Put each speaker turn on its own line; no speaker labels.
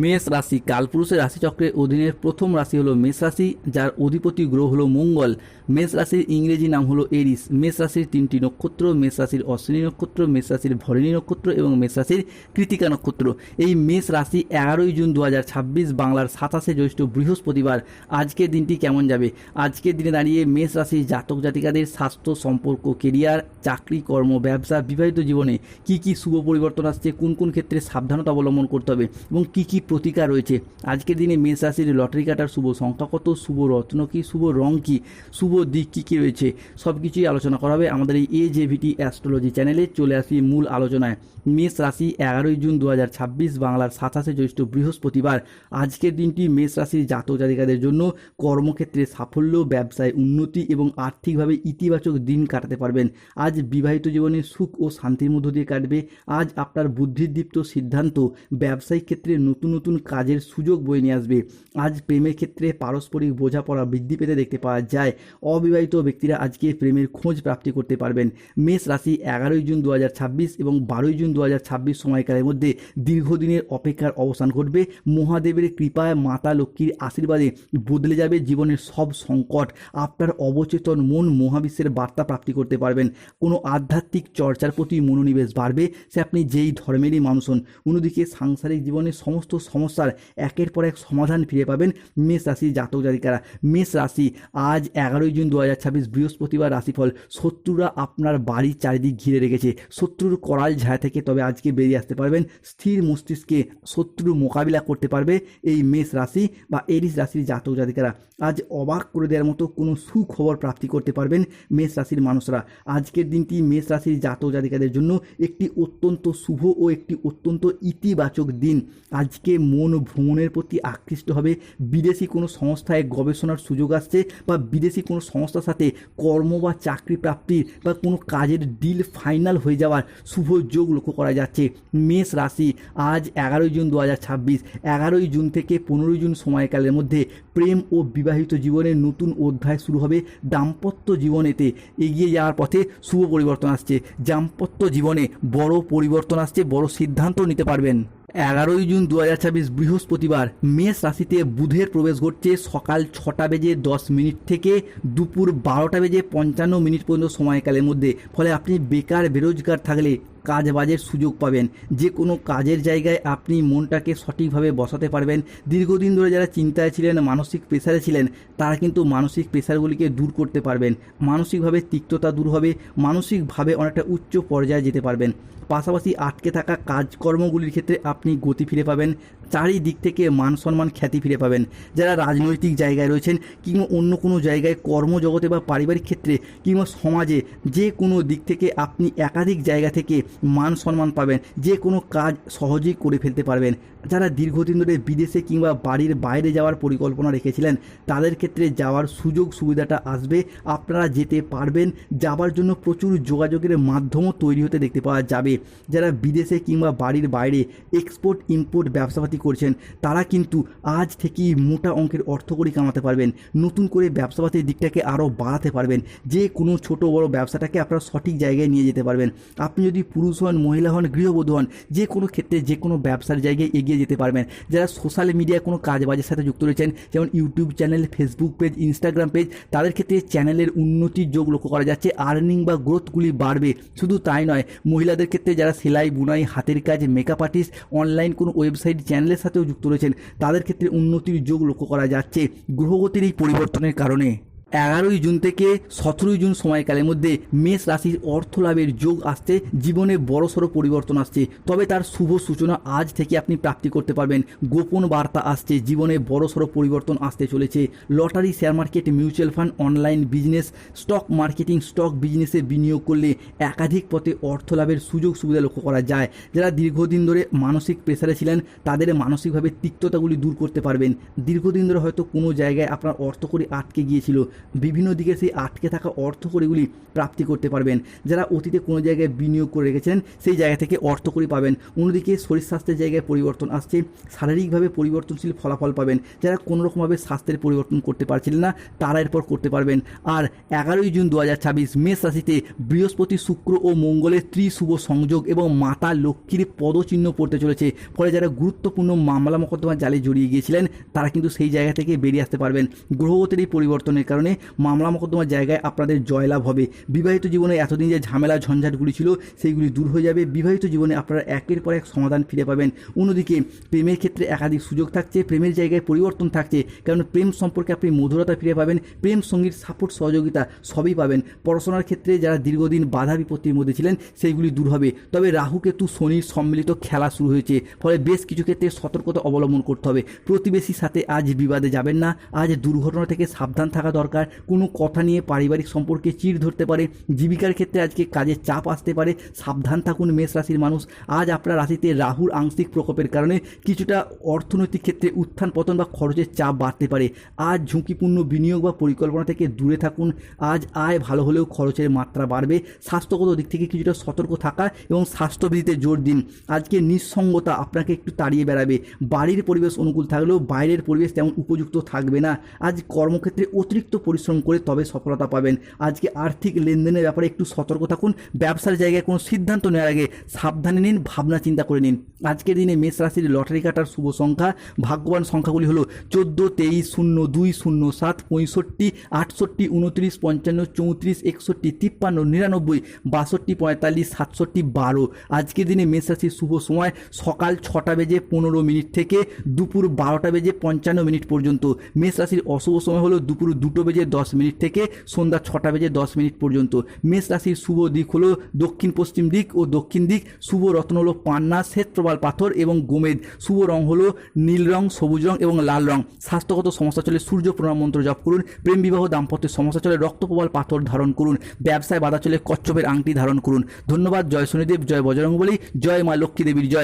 মেষ রাশি কালপুরুষের রাশিচক্রের অধীনের প্রথম রাশি হলো মেষ রাশি, যার অধিপতি গ্রহ হলো মঙ্গল। মেষ রাশির ইংরেজি নাম হলো এরিস। মেষ রাশির তিনটি নক্ষত্র: মেষ রাশির অশ্বিনী নক্ষত্র, মেষ রাশির ভরণী নক্ষত্র এবং মেষ রাশির কৃতিকা নক্ষত্র। এই মেষ রাশি 11ই জুন 2026 বাংলার 27শে জ্যৈষ্ঠ বৃহস্পতিবার। আজকের দিনটি কেমন যাবে? আজকের দিনে দাঁড়িয়ে মেষ রাশির জাতক জাতিকাদের স্বাস্থ্য, সম্পর্ক, কেরিয়ার, চাকরি, কর্ম, ব্যবসা, বিবাহিত জীবনে কি কি শুভ পরিবর্তন আসছে, কোন কোন ক্ষেত্রে সাবধানতা অবলম্বন করতে হবে এবং কি কি প্রতিকার রয়েছে। আজকের দিনে মেষ রাশির লটারি কাটার শুভ সংখ্যা কত, শুভ রত্ন কি, শুভ রং কি, শুভ দিক কী কী রয়েছে, সব কিছুই আলোচনা করা হবে আমাদের এই AJVT অ্যাস্ট্রোলজি চ্যানেলে। চলে আসি মূল আলোচনায়। মেষ রাশি 11ই জুন 2026 বাংলার 27শে জ্যৈষ্ঠ বৃহস্পতিবার। আজকের দিনটি মেষ রাশির জাতক জাতিকাদের জন্য কর্মক্ষেত্রে সাফল্য, ব্যবসায় উন্নতি এবং আর্থিকভাবে ইতিবাচক দিন কাটাতে পারবেন। আজ বিবাহিত জীবনে সুখ ও শান্তির মধ্য দিয়ে কাটবে। আজ আপনার বুদ্ধিদীপ্ত সিদ্ধান্ত ব্যবসায়িক ক্ষেত্রে নতুন নতুন কাজের সুযোগ বয়ে নিয়ে আসবে। আজ প্রেমের ক্ষেত্রে পারস্পরিক বোঝাপড়া বৃদ্ধি পেতে দেখতে পাওয়া যায়। অবিবাহিত ব্যক্তিরা আজকে প্রেমের খোঁজ প্রাপ্তি করতে পারবেন। মেষ রাশি 11ই জুন 2026 এবং 12ই জুন 2026 সময়কালের মধ্যে দীর্ঘদিনের অপেক্ষার অবসান ঘটবে। মহাদেবের কৃপায়, মাতা লক্ষ্মীর আশীর্বাদে বদলে যাবে জীবনের সব সংকট। আপনার অবচেতন মন মহাবিশ্বের বার্তা প্রাপ্তি করতে পারবেন। কোনো আধ্যাত্মিক চর্চার প্রতি মনোনিবেশ বাড়বে, সে আপনি যেই ধর্মেরই মানুষ হন। অন্যদিকে সাংসারিক জীবনের সমস্ত সমস্যার একের পর এক সমাধান ফিরে পাবেন মেষ রাশির জাতক জাতিকারা। মেষ রাশি আজ 11ই জুন 2026 বৃহস্পতিবার। রাশিফল: শত্রুরা আপনার বাড়ির চারিদিক ঘিরে রেখেছে। শত্রুর করাল ঝাড় থেকে তবে আজকে বেরিয়ে আসতে পারবেন। স্থির মস্তিষ্কে শত্রুর মোকাবিলা করতে পারবে এই মেষ রাশি বা এরিস রাশির জাতক জাতিকারা। আজ অবাক করে দেওয়ার মতো কোনো সুখবর প্রাপ্তি করতে পারবেন মেষ রাশির মানুষরা। আজকের দিনটি মেষ রাশির জাতক জাতিকাদের জন্য একটি অত্যন্ত শুভ ও একটি অত্যন্ত ইতিবাচক দিন। আজকে মন ভ্রমণের প্রতি আকৃষ্ট হবে। বিদেশি কোনো সংস্থায় গবেষণার সুযোগ আসছে বা বিদেশি কোনো সংস্থার সাথে কর্ম বা চাকরি প্রাপ্তির বা কোনো কাজের ডিল ফাইনাল হয়ে যাওয়ার শুভ যোগ লক্ষ্য করা যাচ্ছে। মেষ রাশি আজ 11ই জুন 2026, 11ই জুন থেকে 15ই জুন সময়কালের মধ্যে প্রেম ও বিবাহিত জীবনের নতুন অধ্যায় শুরু হবে। দাম্পত্য জীবনেতে এগিয়ে যাওয়ার পথে শুভ পরিবর্তন আসছে। দাম্পত্য জীবনে বড় পরিবর্তন আসছে, বড় সিদ্ধান্ত নিতে পারবেন। 11ই জুন 2026 বৃহস্পতিবার মেষ রাশিতে বুধের প্রবেশ ঘটছে সকাল 6টা বেজে 10 মিনিট থেকে দুপুর 12টা বেজে 55 মিনিট পর্যন্ত সময়কালের মধ্যে। ফলে আপনি বেকার বেরোজগার থাকলে কাজ বাজের সুযোগ পাবেন। যে কোনো কাজের জায়গায় আপনি মনটাকে সঠিকভাবে বসাতে পারবেন। দীর্ঘদিন ধরে যারা চিন্তায় ছিলেন, মানসিক প্রেসারে ছিলেন, তারা কিন্তু মানসিক প্রেসারগুলিকে দূর করতে পারবেন। মানসিকভাবে তিক্ততা দূর হবে, মানসিকভাবে অনেকটা উচ্চ পর্যায়ে যেতে পারবেন। পাশাপাশি আটকে থাকা কাজকর্মগুলির ক্ষেত্রে আপনি গতি ফিরে পাবেন। চারিদিক থেকে মান সম্মান, খ্যাতি ফিরে পাবেন। যারা রাজনৈতিক জায়গায় রয়েছেন কিংবা অন্য কোনো জায়গায় কর্মজগতে বা পারিবারিক ক্ষেত্রে কিংবা সমাজে যে কোনো দিক থেকে আপনি একাধিক জায়গা থেকে মান সম্মান পাবেন। যে কোনো কাজ সহজেই করে ফেলতে পারবেন। যারা দীর্ঘদিন ধরে বিদেশে কিংবা বাড়ির বাইরে যাওয়ার পরিকল্পনা রেখেছিলেন, তাদের ক্ষেত্রে যাওয়ার সুযোগ সুবিধাটা আসবে। আপনারা যেতে পারবেন। যাওয়ার জন্য প্রচুর যোগাযোগের মাধ্যমও তৈরি হতে দেখতে পাওয়া যাবে। যারা বিদেশে কিংবা বাড়ির বাইরে এক্সপোর্ট ইম্পোর্ট ব্যবসাপাতি করছেন, তারা কিন্তু আজ থেকেই মোটা অঙ্কের অর্থকড়ি কামাতে পারবেন। নতুন করে ব্যবসাপাতির দিকটাকে আরও বাড়াতে পারবেন। যে কোনো ছোট বড় ব্যবসাটাকে আপনারা সঠিক জায়গায় নিয়ে যেতে পারবেন। আপনি যদি পুরুষ হন, মহিলা হন, গৃহবধূ হন, যে কোনো ক্ষেত্রে যে কোনো ব্যবসার জায়গায় এগিয়ে যেতে পারবেন। যারা সোশ্যাল মিডিয়ায় কোনো কাজবাজের সাথে যুক্ত রয়েছেন, যেমন YouTube channel, Facebook page, Instagram page, তাদের ক্ষেত্রে চ্যানেলের উন্নতির যোগ লক্ষ্য করা যাচ্ছে। আর্নিং বা গ্রোথগুলি বাড়বে। শুধু তাই নয়, মহিলাদের ক্ষেত্রে যারা সেলাই, বুনাই, হাতের কাজ, মেকআপ আর্টিস্ট, অনলাইন কোনো ওয়েবসাইট চ্যানেলের সাথেও যুক্ত রয়েছেন, তাদের ক্ষেত্রে উন্নতির যোগ লক্ষ্য করা যাচ্ছে গ্রহগতির এই পরিবর্তনের কারণে। 11ই জুন থেকে 17ই জুন সময়কালের মধ্যে মেষ রাশির অর্থ লাভের যোগ আসছে। জীবনে বড়সড় পরিবর্তন আসছে, তবে তার শুভ সূচনা আজ থেকে আপনি প্রাপ্তি করতে পারবেন। গোপন বার্তা আসছে, জীবনে বড়সড় পরিবর্তন আসতে চলেছে। Lottery, share market, mutual fund, online business, stock marketing, stock বিজনেসে বিনিয়োগ করলে একাধিক পথে অর্থ লাভের সুযোগ সুবিধা লক্ষ্য করা যায়। যারা দীর্ঘদিন ধরে মানসিক প্রেসারে ছিলেন, তাদের মানসিকভাবে তিক্ততাগুলি দূর করতে পারবেন। দীর্ঘদিন ধরে হয়তো কোনো জায়গায় আপনার অর্থকড়ি আটকে গিয়েছিল, বিভিন্ন দিকে সেই আটকে থাকা অর্থকড়িগুলি প্রাপ্তি করতে পারবেন। যারা অতীতে কোনো জায়গায় বিনিয়োগ করে রেখেছেন সেই জায়গা থেকে অর্থকড়ি পাবেন। অন্যদিকে শরীর স্বাস্থ্যের জায়গায় পরিবর্তন আসছে, শারীরিকভাবে পরিবর্তনশীল ফলাফল পাবেন। যারা কোনোরকমভাবে স্বাস্থ্যের পরিবর্তন করতে পারছিলেন না তারা এরপর করতে পারবেন। আর 11ই জুন 2026 মেষ রাশিতে বৃহস্পতি, শুক্র ও মঙ্গলের ত্রিশুভ সংযোগ এবং মাতা লক্ষ্মীর পদচিহ্ন পড়তে চলেছে। ফলে যারা গুরুত্বপূর্ণ মামলা মোকদ্দমা জালে জড়িয়ে গিয়েছিলেন তারা কিন্তু সেই জায়গা থেকে বেরিয়ে আসতে পারবেন। গ্রহগতির এই পরিবর্তনের কারণে মামলা মোকদ্দমার জায়গায় আপনাদের জয়লাভ হবে। বিবাহিত জীবনে এতদিন যে ঝামেলা ঝঞ্ঝাটগুলি ছিল সেইগুলি দূর হয়ে যাবে। বিবাহিত জীবনে আপনারা একের পর এক সমাধান ফিরে পাবেন। অন্যদিকে প্রেমের ক্ষেত্রে একাধিক সুযোগ থাকছে, প্রেমের জায়গায় পরিবর্তন থাকছে, কারণ প্রেম সম্পর্কে আপনি মধুরতা ফিরে পাবেন। প্রেম সঙ্গীর সাপোর্ট সহযোগিতা সবই পাবেন। পড়াশোনার ক্ষেত্রে যারা দীর্ঘদিন বাধা বিপত্তির মধ্যে ছিলেন সেইগুলি দূর হবে। তবে রাহু কেতু শনির সম্মিলিত খেলা শুরু হয়েছে, ফলে বেশ কিছু ক্ষেত্রে সতর্কতা অবলম্বন করতে হবে। প্রতিবেশীর সাথে আজ বিবাদে যাবেন না। আজ দুর্ঘটনা থেকে সাবধান থাকা দরকার। কোনো কথা নিয়ে পারিবারিক সম্পর্কে চিড় ধরতে পারে। জীবিকার ক্ষেত্রে আজকে কাজের চাপ আসতে পারে, সাবধান থাকুন মেষ রাশির মানুষ। আজ আপনার রাশিতে রাহুর আংশিক প্রকোপের কারণে কিছুটা অর্থনৈতিক ক্ষেত্রে উত্থান পতন বা খরচের চাপ বাড়তে পারে। আজ ঝুঁকিপূর্ণ বিনিয়োগ বা পরিকল্পনা থেকে দূরে থাকুন। আজ আয় ভালো হলেও খরচের মাত্রা বাড়বে। স্বাস্থ্যগত দিক থেকে কিছুটা সতর্ক থাকা এবং স্বাস্থ্যবিধিতে জোর দিন। আজকে নিঃসঙ্গতা আপনাকে একটু তাড়িয়ে বেড়াবে। বাড়ির পরিবেশ অনুকূল থাকলেও বাইরের পরিবেশ তেমন উপযুক্ত থাকবে না। আজ কর্মক্ষেত্রে অতিরিক্ত পরিশ্রম করে তবে সফলতা পাবেন। আজকে আর্থিক লেনদেনের ব্যাপারে একটু সতর্ক থাকুন। ব্যবসার জায়গায় কোনো সিদ্ধান্ত নেওয়ার আগে সাবধানে নিন, ভাবনা চিন্তা করে নিন। আজকের দিনে মেষ রাশির লটারি কাটার শুভ সংখ্যা, ভাগ্যবান সংখ্যাগুলি হলো 14, 23, 0, 2, 0, 7, 65, 68, 29, 55, 34, 61, 53, 99, 62, 45, 67, 12। আজকের দিনে মেষ রাশির শুভ সময় সকাল 6টা বেজে 15 মিনিট থেকে দুপুর 12টা বেজে 55 মিনিট পর্যন্ত। মেষ রাশির অশুভ সময় হলো দুপুর 2টো বেজে 10 মিনিট থেকে সন্ধ্যা 6টা বেজে 10 মিনিট পর্যন্ত। মেষ রাশির শুভ দিক হলো দক্ষিণ পশ্চিম দিক ও দক্ষিণ দিক। শুভ রত্ন হলো পান্না, শ্বেতপ্রবাল পাথর এবং গোমেদ। শুভ রং হলো নীল রং, সবুজ রং এবং লাল রং। স্বাস্থ্যগত সমস্যা চলে সূর্য প্রণাম মন্ত্র জপ করুন। প্রেম বিবাহ দাম্পত্যের সমস্যা চলে রক্তপ্রবাল পাথর ধারণ করুন। ব্যবসায় বাধা চলে কচ্ছপের আংটি ধারণ করুন। ধন্যবাদ। জয় শনিদেব, জয় বজরংবলী, জয় মা লক্ষ্মী দেবীর জয়।